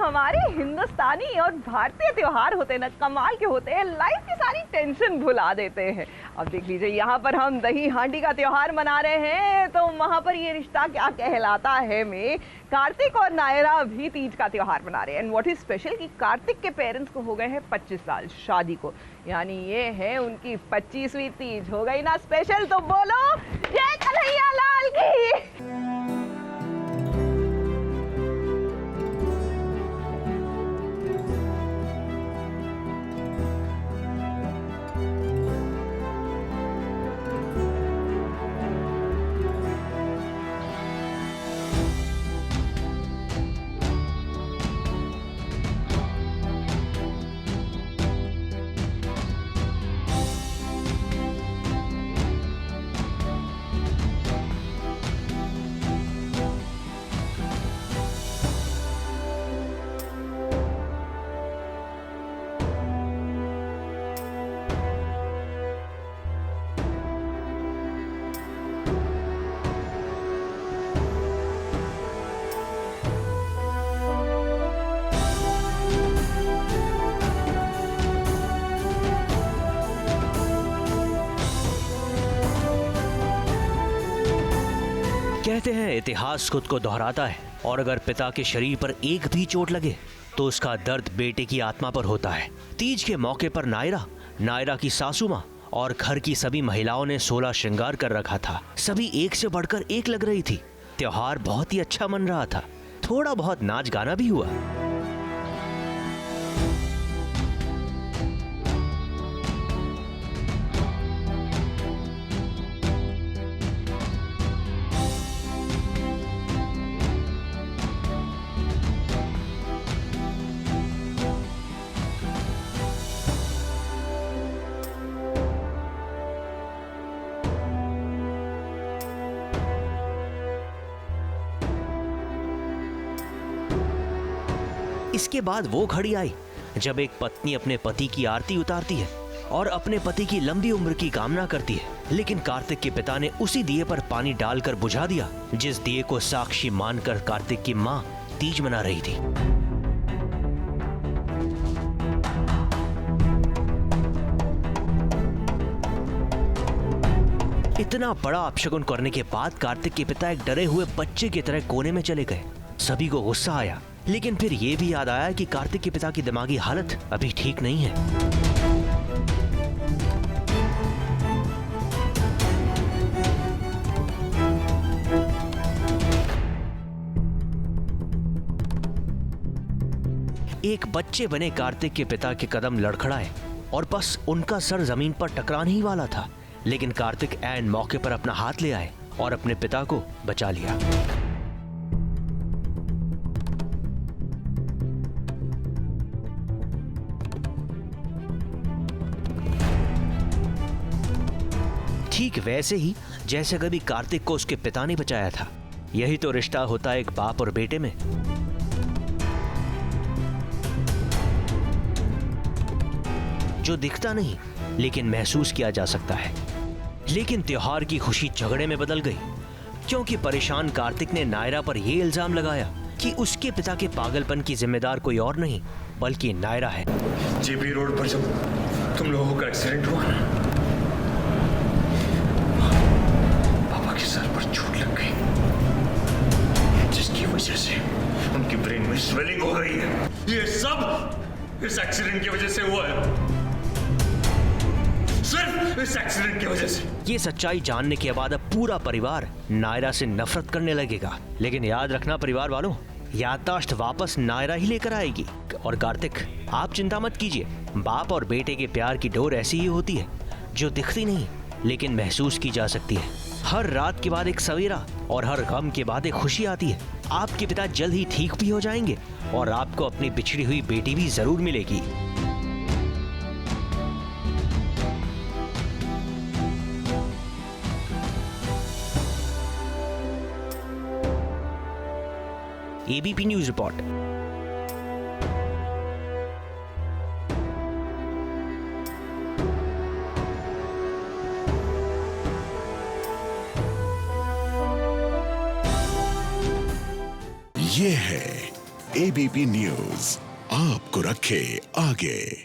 हमारे हिंदुस्तानी और भारतीय त्योहार होते हैं ना, कमाल के होते हैं, लाइफ की सारी टेंशन भुला देते हैं। अब देख लीजिए, यहाँ पर हम दही हांडी का त्योहार मना रहे हैं, तो वहाँ पर ये रिश्ता क्या कहलाता है में कार्तिक और नायरा भी तीज का त्योहार मना रहे हैं। एंड व्हाट इज स्पेशल कि कार्तिक के पेरेंट्स को हो गए हैं 25 साल शादी को, यानी ये है उनकी 25वीं तीज। हो गई ना स्पेशल, तो बोलो जय कन्हैया लाल की। कहते हैं इतिहास खुद को दोहराता है, और अगर पिता के शरीर पर एक भी चोट लगे तो उसका दर्द बेटे की आत्मा पर होता है। तीज के मौके पर नायरा की सासू माँ और घर की सभी महिलाओं ने 16 श्रृंगार कर रखा था। सभी एक से बढ़कर एक लग रही थी। त्योहार बहुत ही अच्छा मन रहा था, थोड़ा बहुत नाच गाना भी हुआ। इसके बाद वो घड़ी आई जब एक पत्नी अपने पति की आरती उतारती है और अपने पति की लंबी उम्र की कामना करती है। लेकिन कार्तिक के पिता ने उसी दिए पर पानी डालकर बुझा दिया, जिस दिए को साक्षी मानकर कार्तिक की मां तीज मना रही थी। इतना बड़ा अपशगुन करने के बाद कार्तिक के पिता एक डरे हुए बच्चे की तरह कोने में चले गए। सभी को गुस्सा आया, लेकिन फिर ये भी याद आया कि कार्तिक के पिता की दिमागी हालत अभी ठीक नहीं है। एक बच्चे बने कार्तिक के पिता के कदम लड़खड़ाए और बस उनका सर जमीन पर टकराने ही वाला था, लेकिन कार्तिक ऐन मौके पर अपना हाथ ले आए और अपने पिता को बचा लिया। ठीक वैसे ही जैसे कभी कार्तिक को उसके पिता ने बचाया था। यही तो रिश्ता होता है एक बाप और बेटे में। जो दिखता नहीं लेकिन महसूस किया जा सकता है। लेकिन त्योहार की खुशी झगड़े में बदल गई, क्योंकि परेशान कार्तिक ने नायरा पर यह इल्जाम लगाया कि उसके पिता के पागलपन की जिम्मेदार कोई और नहीं बल्कि नायरा है। जेबी रोड पर जब तुम लोगों का एक्सीडेंट हुआ ना, पापा के सर पर चोट लग गई, जिसकी वजह से उनकी ब्रेन में स्वेलिंग हो गई है। ये सब इस एक्सीडेंट की वजह से हुआ है, सिर्फ इस एक्सीडेंट की वजह से। ये सच्चाई जानने के बाद अब पूरा परिवार नायरा से नफरत करने लगेगा। लेकिन याद रखना परिवार वालों, याददाश्त वापस नायरा ही लेकर आएगी। और कार्तिक, आप चिंता मत कीजिए, बाप और बेटे के प्यार की डोर ऐसी ही होती है जो दिखती नहीं लेकिन महसूस की जा सकती है। हर रात के बाद एक सवेरा और हर गम के बाद एक खुशी आती है। आपके पिता जल्द ही ठीक भी हो जाएंगे और आपको अपनी बिछड़ी हुई बेटी भी जरूर मिलेगी। ABP news report. ये है ABP न्यूज आपको रखे आगे।